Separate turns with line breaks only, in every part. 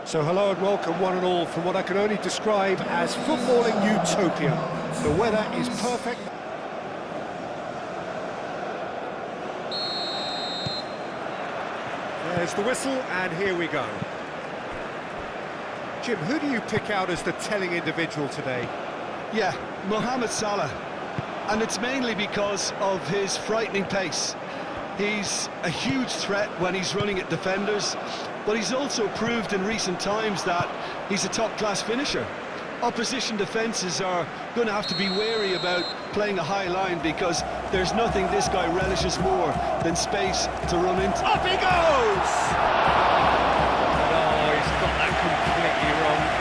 So hello and welcome one and all from what I can only describe as footballing utopia. The weather is perfect. There's the whistle and here we go. Jim, who do you pick out as the telling individual today?
Yeah, Mohamed Salah. And it's mainly because of his frightening pace. He's a huge threat when he's running at defenders, but he's also proved in recent times that he's a top-class finisher. Opposition defences are going to have to be wary about playing a high line because there's nothing this guy relishes more than space to run into.
Up he goes! Oh, he's got that completely wrong.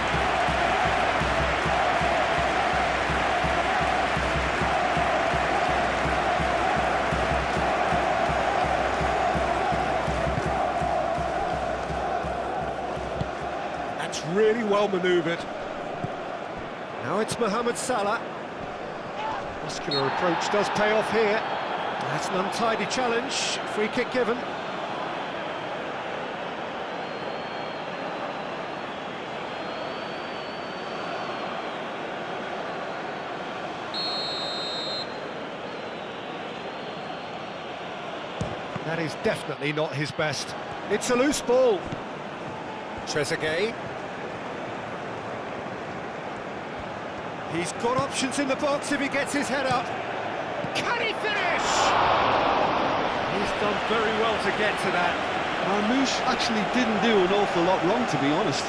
That's really well manoeuvred. Now it's Mohamed Salah. Muscular approach does pay off here. That's an untidy challenge. Free kick given. That is definitely not his best. It's a loose ball. Trezeguet. He's got options in the box if he gets his head up. Can he finish? He's done very well to get to that.
Marmoush actually didn't do an awful lot wrong, to be honest.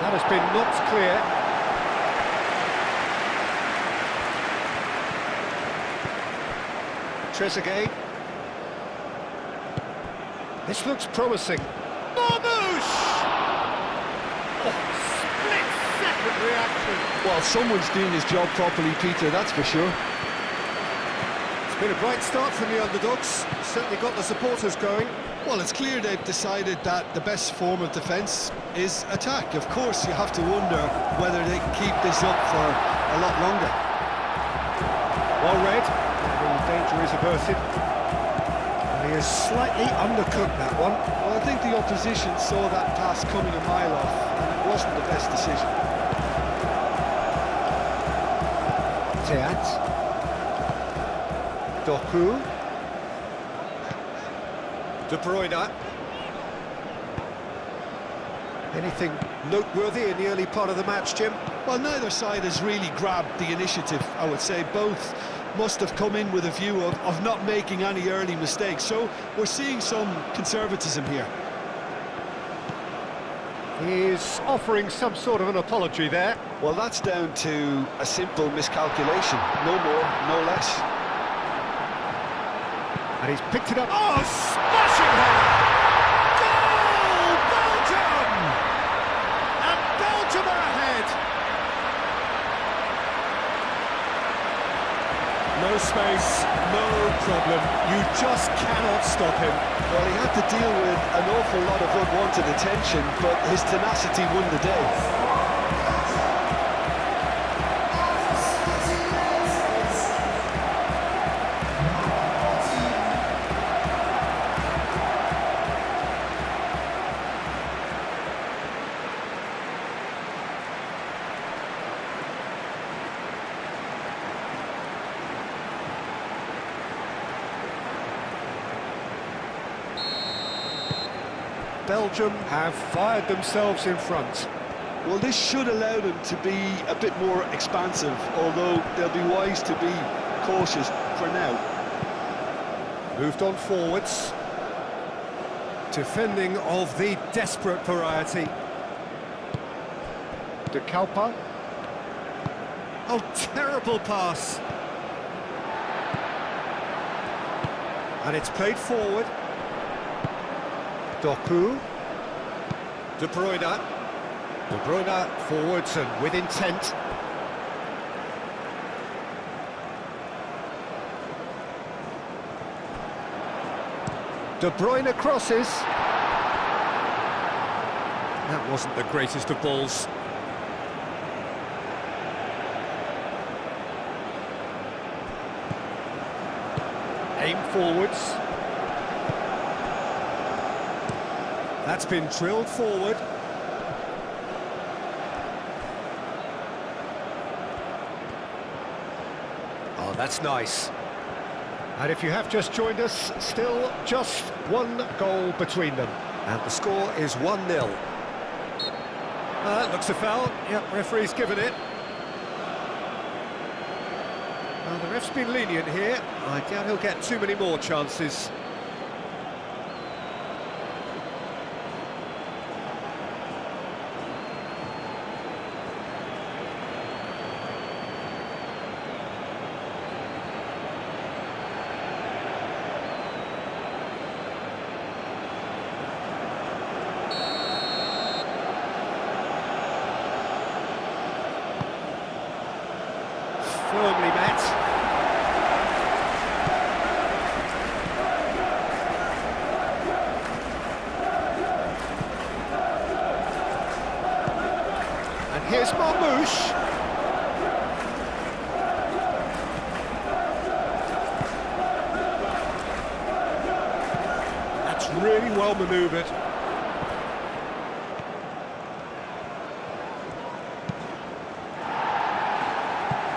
That has been knocked clear. Trezeguet. This looks promising. Marmoush! Oh, split-second reaction.
Well, someone's doing his job properly, Peter, that's for sure.
It's been a bright start from the underdogs. Certainly got the supporters going.
Well, it's clear they've decided that the best form of defence is attack. Of course, you have to wonder whether they can keep this up for a lot longer.
Well read. The danger is averted. And he has slightly undercooked that one.
Well, I think the opposition saw that pass coming a mile off, and it wasn't the best decision.
Teat. Doku. De Bruyne. Anything noteworthy in the early part of the match, Jim?
Well, neither side has really grabbed the initiative, I would say. Both must have come in with a view of not making any early mistakes. So we're seeing some conservatism here.
He's offering some sort of an apology there.
Well, that's down to a simple miscalculation. No more, no less.
And he's picked it up. Oh, smashing header! Goal, Belgium! And Belgium are ahead! No space, no problem. You just cannot stop him.
Well, he had to deal with an awful lot of unwanted attention, but his tenacity won the day.
Belgium have fired themselves in front.
Well, this should allow them to be a bit more expansive, although they'll be wise to be cautious for now.
Moved on forwards. Defending of the desperate variety.
De Kalpa.
Oh, terrible pass. And it's played forward. Doku. De Bruyne. De Bruyne forwards and with intent. De Bruyne crosses. That wasn't the greatest of balls. Aim forwards. That's been drilled forward. Oh, that's nice. And if you have just joined us, still just one goal between them. And the score is 1-0. Looks a foul. Yep, referee's given it. Well, the ref's been lenient here. I doubt he'll get too many more chances. Firmly met. And here's Marmouche. That's really well manoeuvred.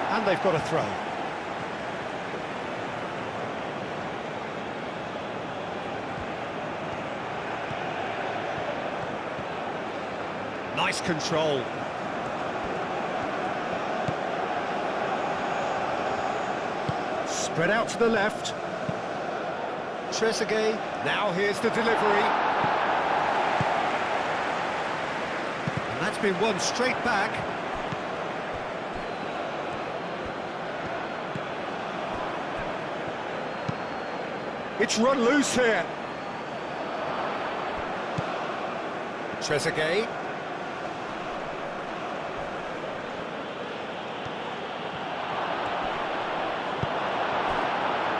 And they've got a throw. Nice control. Spread out to the left. Trezeguet, now here's the delivery. And that's been won straight back. It's run loose here. Trezeguet.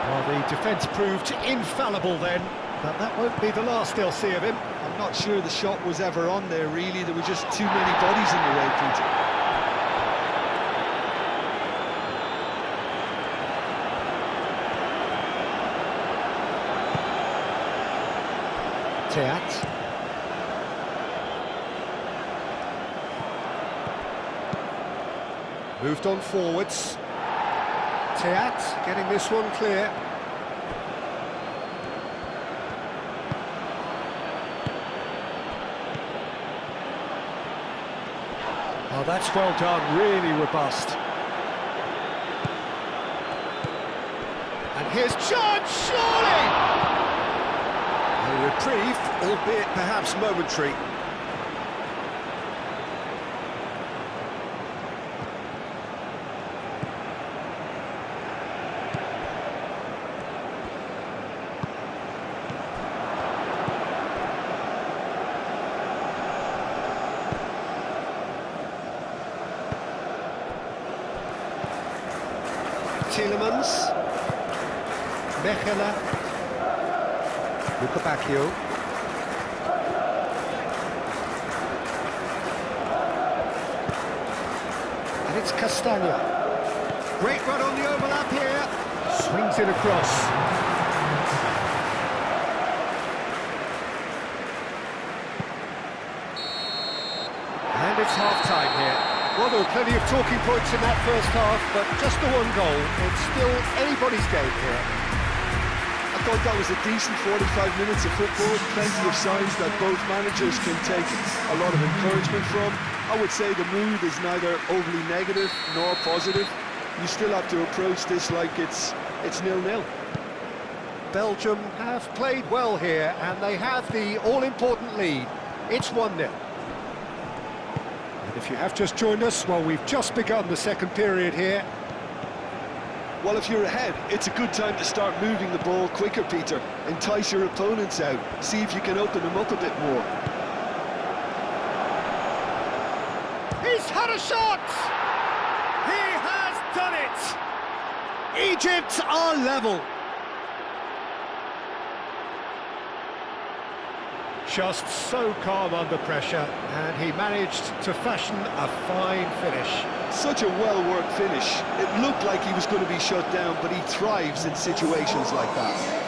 Well, the defence proved infallible then, but that won't be the last they'll see of him.
I'm not sure the shot was ever on there, really. There were just too many bodies in the way, Peter.
Teat. Moved on forwards. Teat getting this one clear. Oh, that's well done, really robust. And here's chance, surely! A reprieve, albeit perhaps momentary. Tielemans, Mechelen, Luca Bacchio. And it's Castagna. Great run on the overlap here. Swings it across. And it's half-time here. Well, there were plenty of talking points in that first half, but just the one goal. It's still anybody's game here.
I thought that was a decent 45 minutes of football, plenty of signs that both managers can take a lot of encouragement from. I would say the mood is neither overly negative nor positive. You still have to approach this like it's 0-0.
Belgium have played well here, and they have the all-important lead. It's 1-0. And if you have just joined us, well, we've just begun the second period here.
Well, if you're ahead, it's a good time to start moving the ball quicker, Peter. Entice your opponents out. See if you can open them up a bit more.
He's had a shot! He has done it! Egypt are level. Just so calm under pressure, and he managed to fashion a fine finish.
Such a well-worked finish. It looked like he was going to be shut down, but he thrives in situations like that.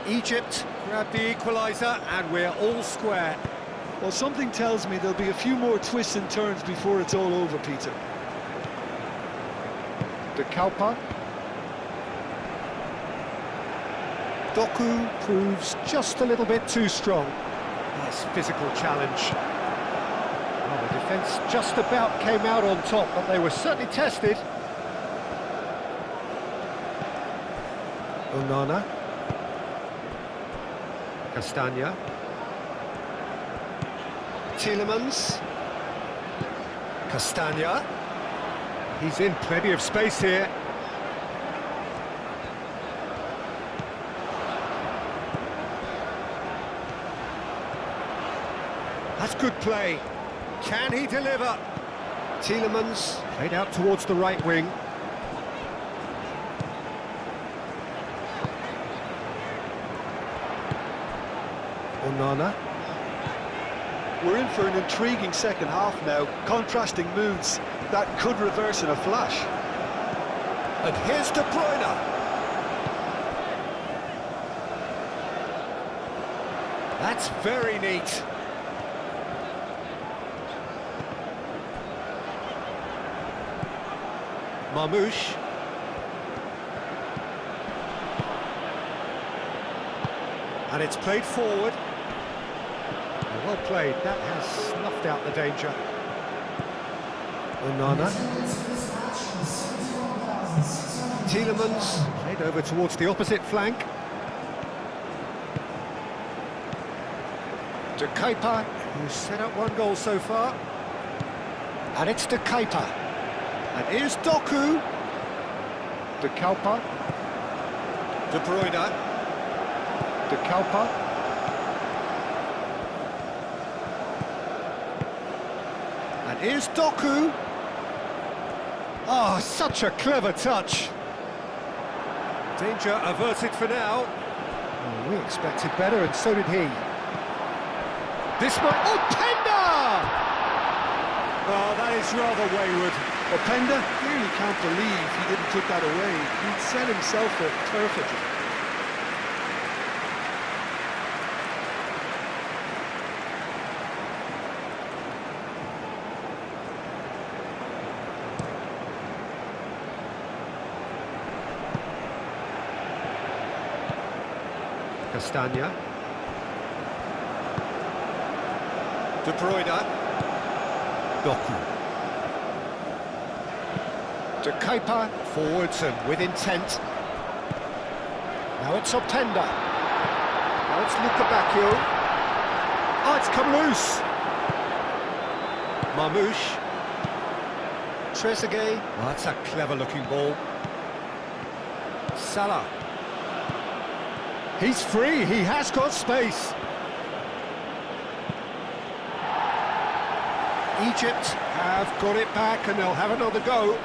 Egypt grab the equaliser, and we're all square.
Well, something tells me there'll be a few more twists and turns before it's all over, Peter.
De Kalpa. Doku proves just a little bit too strong. Nice physical challenge. Well, the defence just about came out on top, but they were certainly tested. Onana. Castagna. Tielemans. Castagna. He's in plenty of space here. That's good play. Can he deliver? Tielemans played out towards the right wing. Onana.
We're in for an intriguing second half now. Contrasting moods that could reverse in a flash.
And here's De Bruyne. That's very neat. Marmoush. And it's played forward. Well played, that has snuffed out the danger. Onana. Tielemans played over towards the opposite flank. De Keeper, who's set up one goal so far. And it's De Keeper. And here's Doku. De Keeper. De Bruyne. De Keeper. And here's Doku. Oh, such a clever touch. Danger averted for now. Oh, we expected better, and so did he. This one, oh, Penda! Oh, that is rather wayward.
Openda clearly can't believe he didn't put that away. He'd set himself up perfectly.
Castagna. De Bruyne. Doku. De Keeper, forwards and with intent. Now it's Openda. Now it's Lukebakio. Oh, it's come loose. Marmoush. Trezeguet. Oh, that's a clever-looking ball. Salah. He's free, he has got space. Egypt have got it back, and they'll have another go.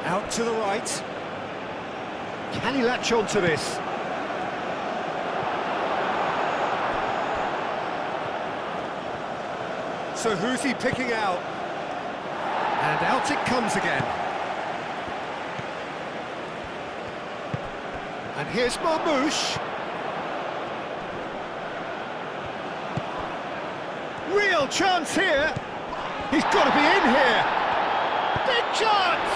Out to the right. Can he latch on to this? So who's he picking out? And out it comes again. And Here's Marmouche. Real chance here. He's got to be in here. Big chance!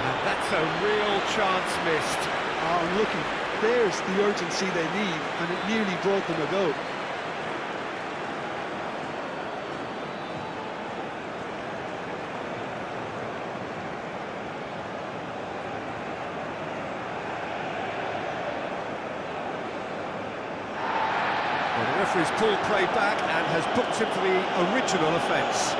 And that's a real chance missed.
Oh, looking, there's the urgency they need, and it nearly brought them a goal.
Well, the referee's pulled play back and has booked him for the original offence.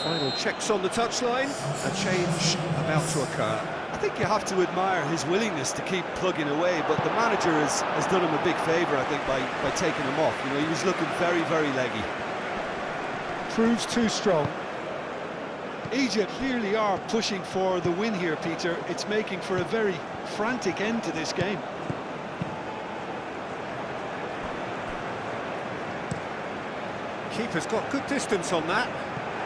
Final checks on the touchline, a change about to occur.
I think you have to admire his willingness to keep plugging away, but the manager has done him a big favour, I think, by taking him off. You know, he was looking very, very leggy.
Proves too strong.
Egypt clearly are pushing for the win here, Peter. It's making for a very frantic end to this game.
Keeper's got good distance on that.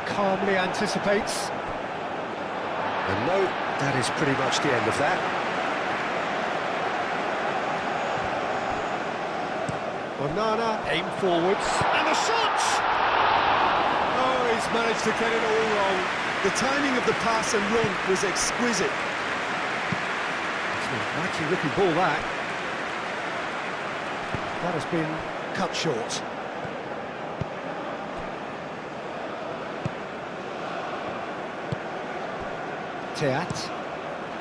Calmly anticipates. And no, that is pretty much the end of that. Onana, aim forwards, and a shot! Oh, he's managed to get it all wrong.
The timing of the pass and run was exquisite.
It's a mighty looking ball, that. That has been cut short. Teat.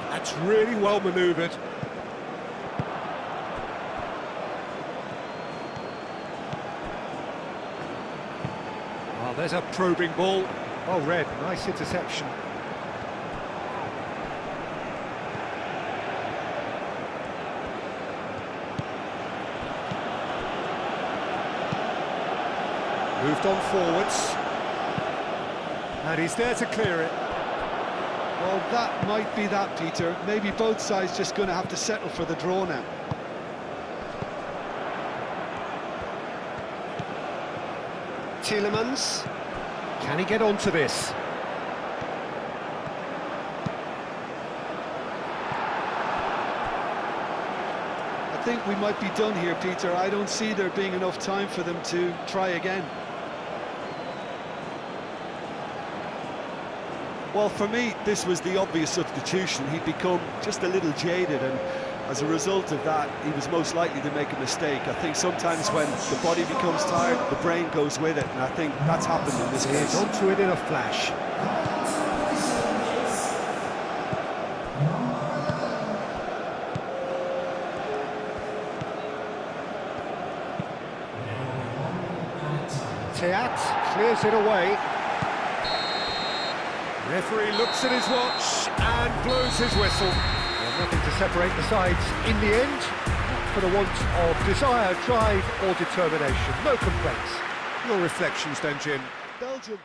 That's really well manoeuvred. Oh, there's a probing ball. Oh, Red, nice interception. Moved on forwards. And he's there to clear it.
Well, that might be that, Peter. Maybe both sides just going to have to settle for the draw now.
Tielemans. Can he get onto this?
I think we might be done here, Peter. I don't see there being enough time for them to try again. Well, for me, this was the obvious substitution. He'd become just a little jaded, and as a result of that, he was most likely to make a mistake. I think sometimes when the body becomes tired, the brain goes with it, and I think that's happened in this case.
He's onto it in a flash. Teat clears it away. Referee looks at his watch and blows his whistle. Well, nothing to separate the sides in the end, for the want of desire, drive or determination. No complaints. Your reflections then, Jim?
Belgium